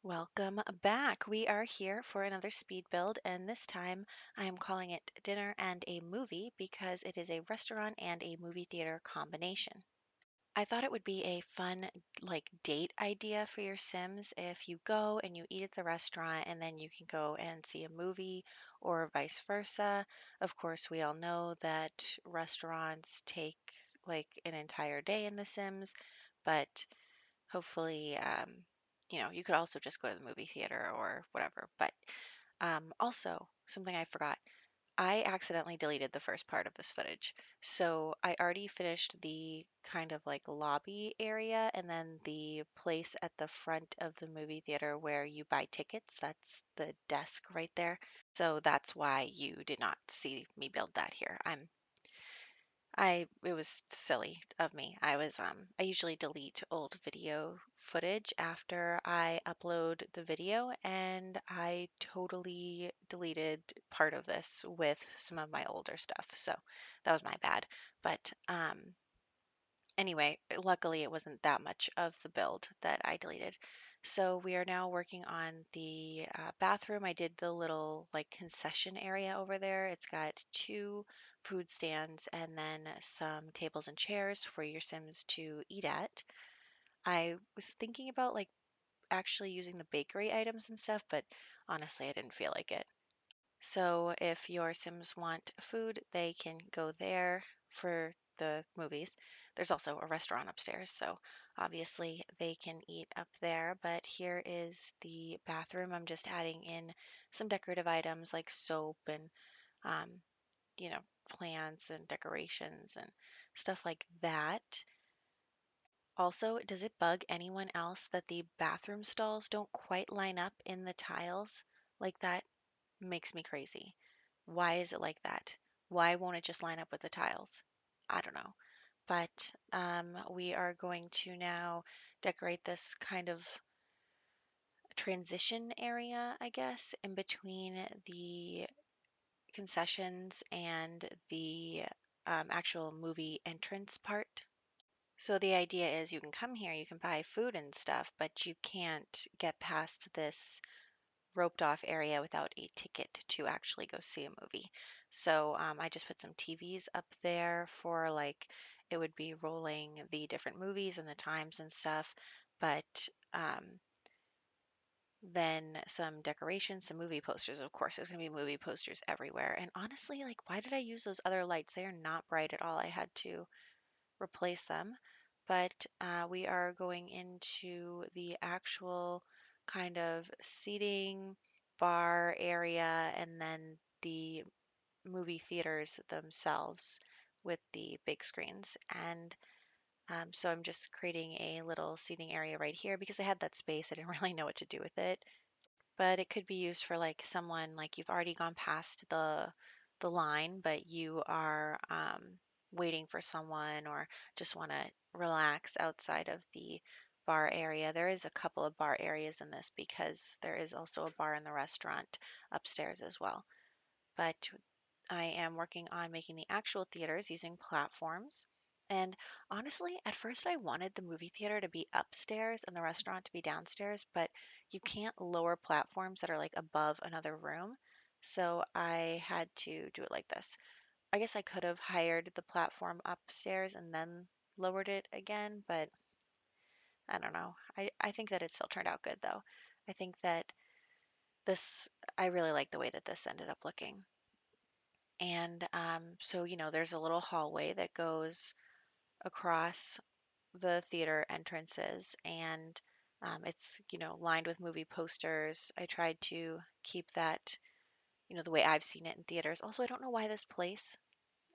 Welcome back. We are here for another speed build, and this time I am calling it Dinner and a Movie because it is a restaurant and a movie theater combination. I thought it would be a fun, date idea for your Sims if you go and you eat at the restaurant and then you can go and see a movie or vice versa. Of course, we all know that restaurants take like an entire day in The Sims, but hopefully, you could also just go to the movie theater or whatever. But also, something I forgot, I accidentally deleted the first part of this footage. So I already finished the kind of like lobby area and then the place at the front of the movie theater where you buy tickets. That's the desk right there. So that's why you did not see me build that here. It was silly of me. I usually delete old video footage after I upload the video, and I totally deleted part of this with some of my older stuff. So that was my bad. But anyway, luckily it wasn't that much of the build that I deleted. So we are now working on the bathroom. I did the little like concession area over there. It's got two food stands and then some tables and chairs for your Sims to eat at. I was thinking about like actually using the bakery items and stuff, but honestly, I didn't feel like it. So if your Sims want food, they can go there for the movies. There's also a restaurant upstairs, so obviously they can eat up there. But here is the bathroom. I'm just adding in some decorative items like soap and, um, you know, plants and decorations and stuff like that. Also, does it bug anyone else that the bathroom stalls don't quite line up in the tiles? Like that makes me crazy. Why is it like that? Why won't it just line up with the tiles? I don't know. But we are going to now decorate this kind of transition area, I guess, in between the concessions and the actual movie entrance part. So the idea is you can come here, you can buy food and stuff, but you can't get past this roped off area without a ticket to actually go see a movie. So I just put some TVs up there for like it would be rolling the different movies and the times and stuff, but then some decorations, some movie posters. Of course, there's going to be movie posters everywhere. And honestly, like, why did I use those other lights? They are not bright at all. I had to replace them. But we are going into the actual kind of seating bar area and then the movie theaters themselves with the big screens. And so I'm just creating a little seating area right here because I had that space. I didn't really know what to do with it, but it could be used for like someone like you've already gone past the line, but you are waiting for someone or just want to relax outside of the bar area. There is a couple of bar areas in this because there is also a bar in the restaurant upstairs as well. But I am working on making the actual theaters using platforms. And honestly, at first I wanted the movie theater to be upstairs and the restaurant to be downstairs, but you can't lower platforms that are like above another room. So I had to do it like this. I guess I could have hired the platform upstairs and then lowered it again, but I don't know. I think that it still turned out good though. I think that this, I really like the way that this ended up looking. And so, there's a little hallway that goes across the theater entrances, and it's, lined with movie posters. I tried to keep that, the way I've seen it in theaters. Also, I don't know why this place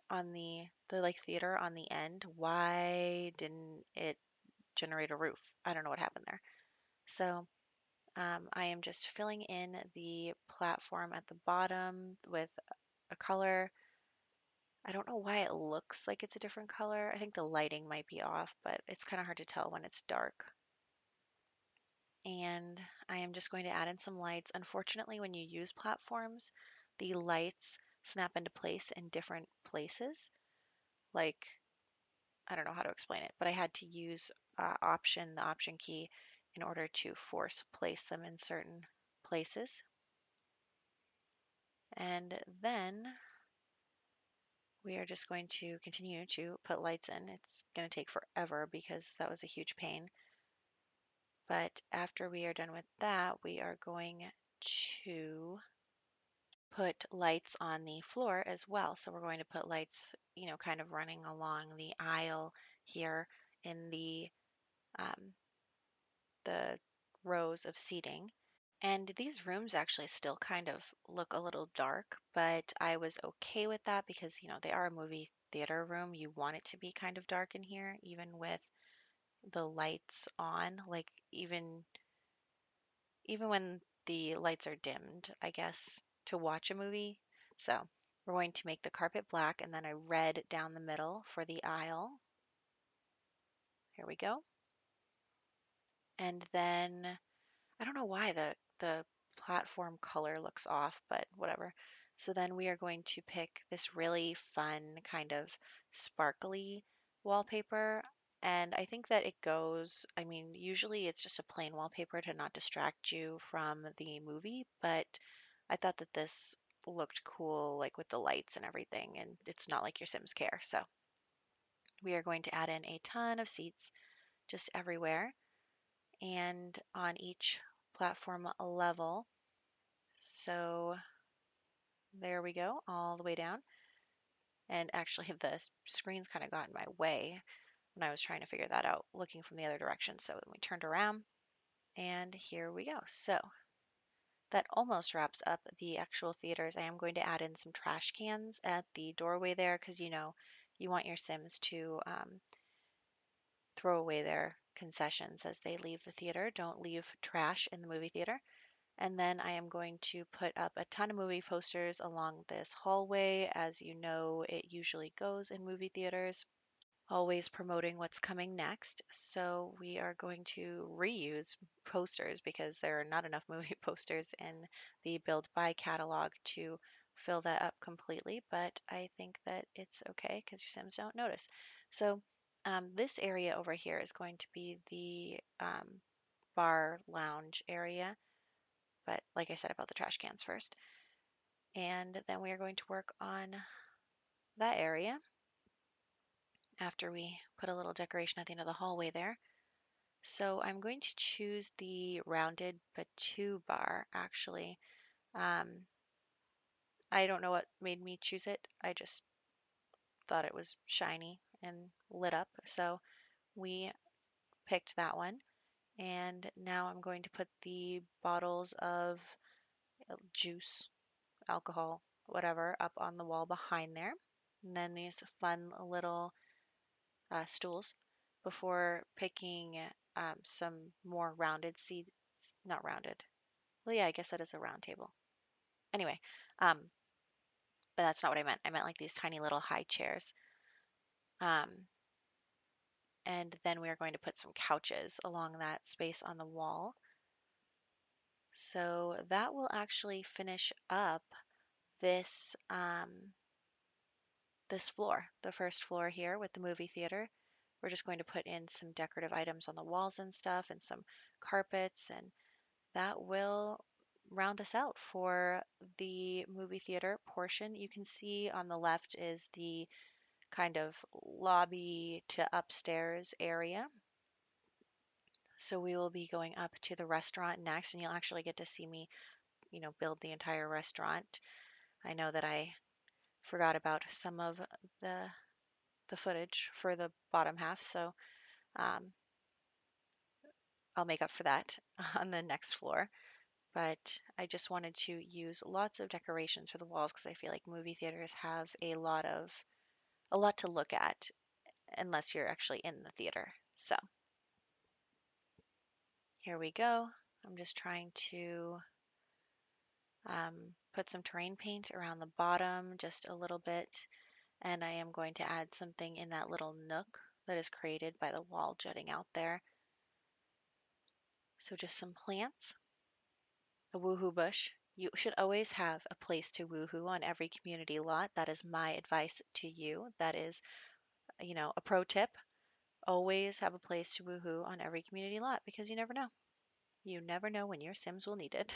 on the like theater on the end, why didn't it generate a roof? I don't know what happened there. So I am just filling in the platform at the bottom with a color. I don't know why it looks like it's a different color. I think the lighting might be off, but it's kind of hard to tell when it's dark. And I am just going to add in some lights. Unfortunately, when you use platforms, the lights snap into place in different places. Like, I don't know how to explain it, but I had to use the option key in order to force place them in certain places. And then we are just going to continue to put lights in. It's going to take forever because that was a huge pain. But after we are done with that, we are going to put lights on the floor as well. So we're going to put lights, kind of running along the aisle here in um, the rows of seating. And these rooms actually still kind of look a little dark, but I was okay with that because, they are a movie theater room. You want it to be kind of dark in here, even with the lights on, like even when the lights are dimmed, I guess, to watch a movie. So we're going to make the carpet black and then a red down the middle for the aisle. Here we go. And then I don't know why the platform color looks off, but whatever. So then we are going to pick this really fun kind of sparkly wallpaper. And I think that it goes, I mean, usually it's just a plain wallpaper to not distract you from the movie, but I thought that this looked cool, like with the lights and everything, and it's not like your Sims care. So we are going to add in a ton of seats just everywhere and on each platform level. So there we go, all the way down. And actually, the screen's kind of got in my way when I was trying to figure that out, looking from the other direction. So then we turned around, and here we go. So that almost wraps up the actual theaters. I am going to add in some trash cans at the doorway there because you want your Sims to throw away their concessions as they leave the theater. Don't leave trash in the movie theater. And then I am going to put up a ton of movie posters along this hallway. As you know, it usually goes in movie theaters, always promoting what's coming next. So we are going to reuse posters because there are not enough movie posters in the Build By catalog to fill that up completely, but I think that it's okay because your Sims don't notice. So this area over here is going to be the bar lounge area. But like I said about the trash cans first. And then we are going to work on that area after we put a little decoration at the end of the hallway there. So I'm going to choose the rounded Batu bar actually. Um, I don't know what made me choose it. I just thought it was shiny and lit up. So we picked that one. And now I'm going to put the bottles of juice, alcohol, whatever, up on the wall behind there. And then these fun little stools before picking some more rounded seats. Not rounded. Well, yeah, I guess that is a round table. Anyway, um, but that's not what I meant. I meant like these tiny little high chairs. Um, and then we are going to put some couches along that space on the wall. So that will actually finish up this this floor, the first floor here with the movie theater. We're just going to put in some decorative items on the walls and stuff and some carpets, and that will round us out for the movie theater portion. You can see on the left is the kind of lobby to upstairs area. So we will be going up to the restaurant next, and you'll actually get to see me, build the entire restaurant. I know that I forgot about some of the the footage for the bottom half, so um, I'll make up for that on the next floor. But I just wanted to use lots of decorations for the walls because I feel like movie theaters have a lot to look at unless you're actually in the theater. So here we go. I'm just trying to put some terrain paint around the bottom just a little bit, and I am going to add something in that little nook that is created by the wall jutting out there. So just some plants, a woohoo bush. You should always have a place to woohoo on every community lot. That is my advice to you. That is, a pro tip. Always have a place to woohoo on every community lot because you never know. You never know when your Sims will need it.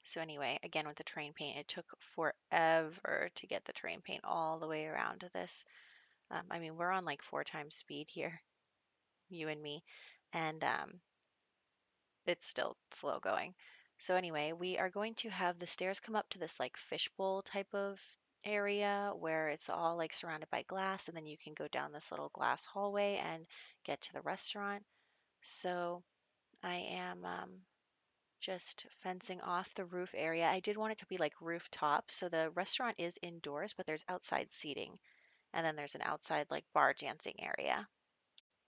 So anyway, again with the terrain paint, it took forever to get the terrain paint all the way around to this. I mean, we're on like 4 times speed here, you and me, and it's still slow going. So anyway, we are going to have the stairs come up to this like fishbowl type of area where it's all like surrounded by glass, and then you can go down this little glass hallway and get to the restaurant. So I am just fencing off the roof area. I did want it to be like rooftop, so the restaurant is indoors, but there's outside seating, and then there's an outside like bar dancing area.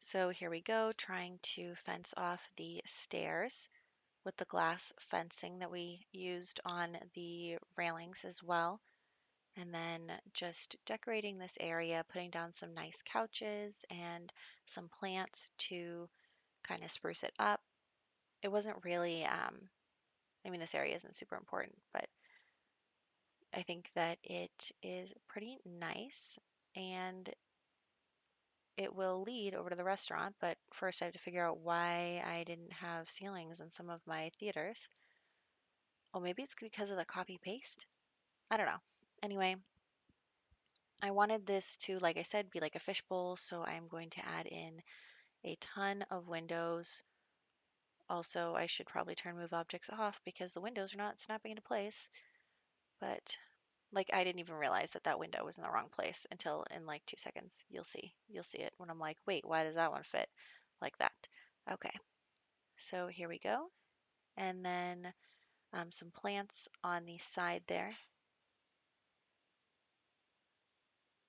So here we go, trying to fence off the stairs with the glass fencing that we used on the railings as well. And then just decorating this area, putting down some nice couches and some plants to kind of spruce it up. It wasn't really, I mean, this area isn't super important, but I think that it is pretty nice and it will lead over to the restaurant. But first, I have to figure out why I didn't have ceilings in some of my theaters. Oh, maybe it's because of the copy paste. I don't know. Anyway, I wanted this to, like I said, be like a fishbowl, so I'm going to add in a ton of windows. Also, I should probably turn move objects off because the windows are not snapping into place. But like I didn't even realize that that window was in the wrong place until in like 2 seconds. You'll see. You'll see it when I'm like, wait, why does that one fit like that? Okay, so here we go. And then some plants on the side there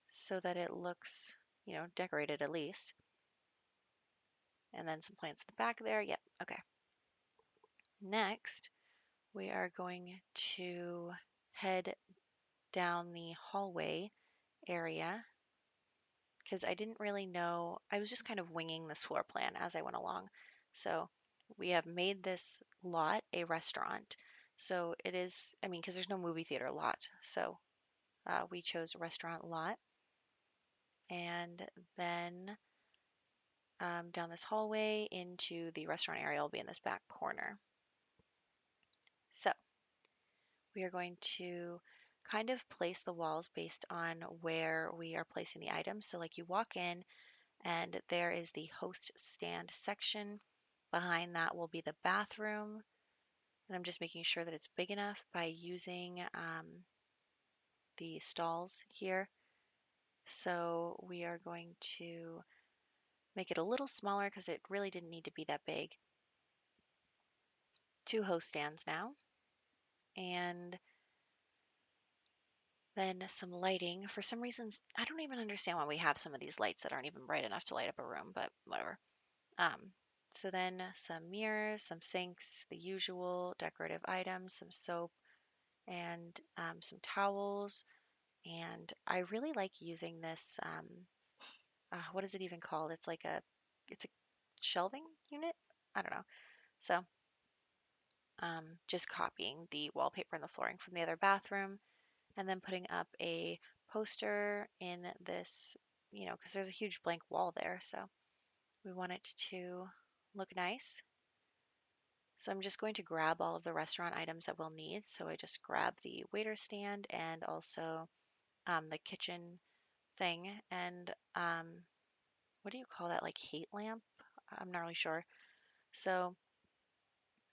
so that it looks, decorated at least. And then some plants at the back there. Yep, okay. Next, we are going to head down the hallway area because I didn't really know. I was just kind of winging this floor plan as I went along. So we have made this lot a restaurant. So it is, I mean, because there's no movie theater lot. So we chose restaurant lot. And then down this hallway into the restaurant area will be in this back corner. So we are going to kind of place the walls based on where we are placing the items. So like you walk in and there is the host stand section. Behind that will be the bathroom. And I'm just making sure that it's big enough by using the stalls here. So we are going to make it a little smaller because it really didn't need to be that big. 2 host stands now. And then some lighting. For some reasons, I don't even understand why we have some of these lights that aren't even bright enough to light up a room, but whatever. So then some mirrors, some sinks, the usual decorative items, some soap, and some towels. And I really like using this. What is it even called? It's a shelving unit. I don't know. So just copying the wallpaper and the flooring from the other bathroom, and then putting up a poster in this, because there's a huge blank wall there. So we want it to look nice. So I'm just going to grab all of the restaurant items that we'll need. So I just grab the waiter stand and also the kitchen thing and what do you call that? Like heat lamp? I'm not really sure. So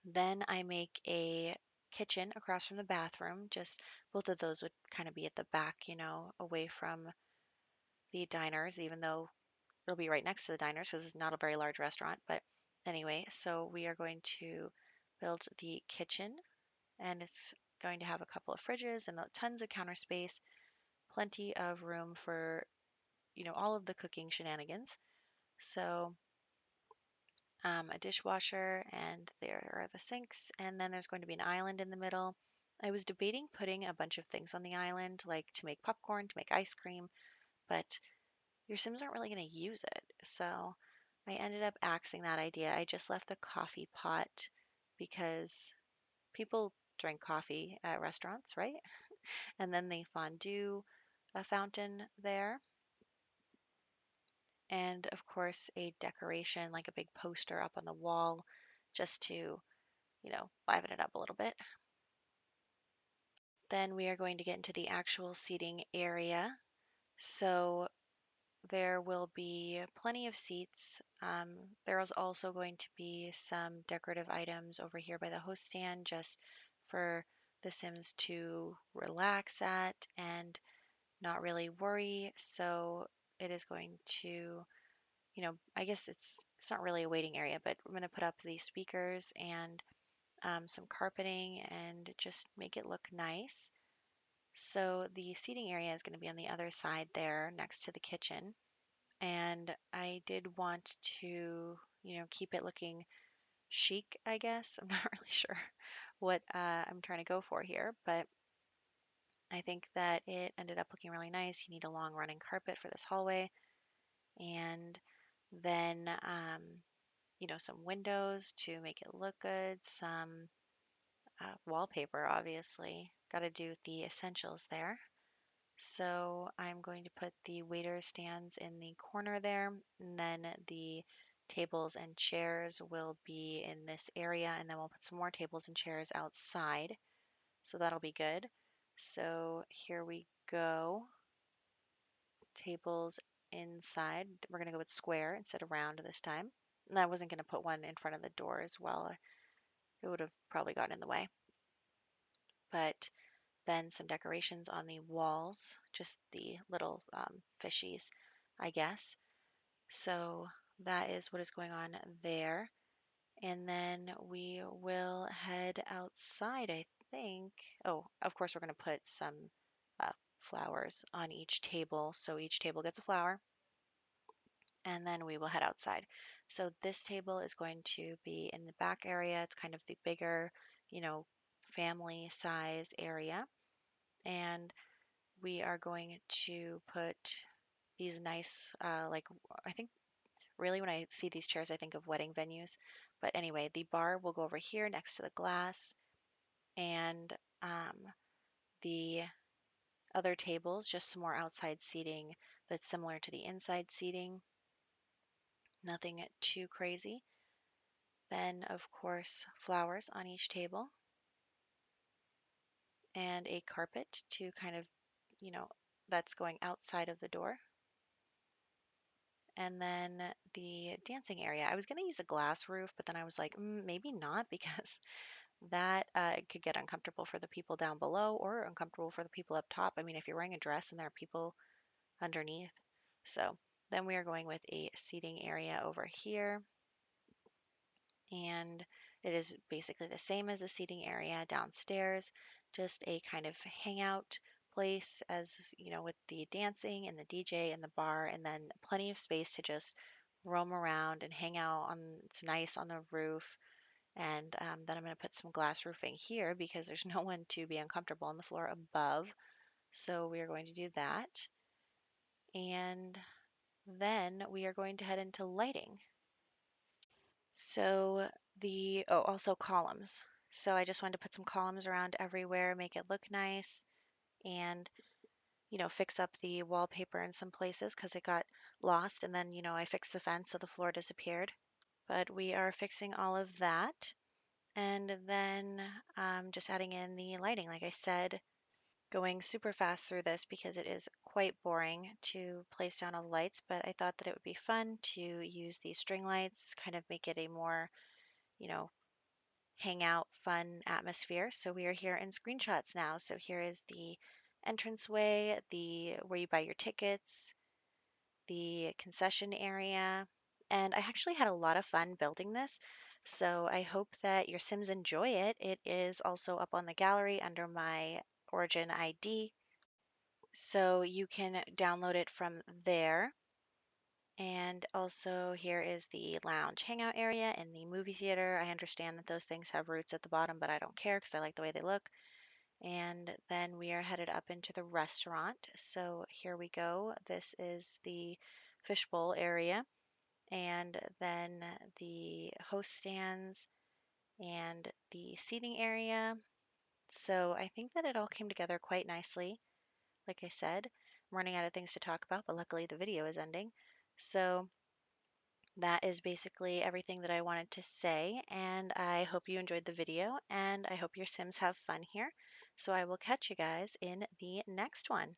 then I make a kitchen across from the bathroom. Just both of those would kind of be at the back, away from the diners, even though it'll be right next to the diners because it's not a very large restaurant. But anyway, so we are going to build the kitchen and it's going to have a couple of fridges and tons of counter space, plenty of room for, all of the cooking shenanigans. So a dishwasher and there are the sinks and then there's going to be an island in the middle. I was debating putting a bunch of things on the island, like to make popcorn, to make ice cream, but your Sims aren't really going to use it. So I ended up axing that idea. I just left the coffee pot because people drink coffee at restaurants, right? And then the fondue fountain there. And of course, a decoration like a big poster up on the wall just to, liven it up a little bit. Then we are going to get into the actual seating area. So there will be plenty of seats. There is also going to be some decorative items over here by the host stand just for the Sims to relax at and not really worry. So it is going to, I guess it's not really a waiting area, but we're going to put up the speakers and some carpeting and just make it look nice. So the seating area is going to be on the other side there next to the kitchen. And I did want to, keep it looking chic, I guess. I'm not really sure what I'm trying to go for here, but I think that it ended up looking really nice. You need a long running carpet for this hallway, and then, some windows to make it look good, some wallpaper, obviously. Got to do the essentials there. So I'm going to put the waiter stands in the corner there, and then the tables and chairs will be in this area, and then we'll put some more tables and chairs outside. So that'll be good. So here we go. Tables inside. We're going to go with square instead of round this time. And I wasn't going to put one in front of the door as well. It would have probably gotten in the way. But then some decorations on the walls, just the little fishies, I guess. So that is what is going on there. And then we will head outside, I think. Oh, of course, we're going to put some uh, flowers on each table. So each table gets a flower. And then we will head outside. So this table is going to be in the back area. It's kind of the bigger, you know, family size area. And we are going to put these nice, I think really when I see these chairs, I think of wedding venues. But anyway, the bar will go over here next to the glass, and the other tables, just some more outside seating that's similar to the inside seating. Nothing too crazy. Then, of course, flowers on each table and a carpet to kind of, you know, that's going outside of the door. And then the dancing area. I was going to use a glass roof, but then I was like, maybe not because that could get uncomfortable for the people down below or uncomfortable for the people up top. I mean, if you're wearing a dress and there are people underneath. So then we are going with a seating area over here. And it is basically the same as the seating area downstairs, just a kind of hangout place as with the dancing and the DJ and the bar, and then plenty of space to just roam around and hang out on. It's nice on the roof, and then I'm going to put some glass roofing here because there's no one to be uncomfortable on the floor above. So we are going to do that, and then we are going to head into lighting. So also columns. So I just wanted to put some columns around everywhere, make it look nice, and fix up the wallpaper in some places because it got lost. And then I fixed the fence so the floor disappeared. But we are fixing all of that, and then just adding in the lighting. Like I said, going super fast through this because it is quite boring to place down all the lights. But I thought that it would be fun to use these string lights, kind of make it a more you know, hangout, fun atmosphere. So we are here in screenshots now. So here is the entranceway, the where you buy your tickets, the concession area, and I actually had a lot of fun building this. So I hope that your Sims enjoy it. It is also up on the gallery under my Origin ID. So you can download it from there. And also here is the lounge hangout area and the movie theater. I understand that those things have roots at the bottom, but I don't care because I like the way they look. And then we are headed up into the restaurant. So here we go. This is the fishbowl area, and then the host stands and the seating area. So I think that it all came together quite nicely. Like I said, I'm running out of things to talk about, but luckily the video is ending. So that is basically everything that I wanted to say, and I hope you enjoyed the video, and I hope your Sims have fun here. So I will catch you guys in the next one.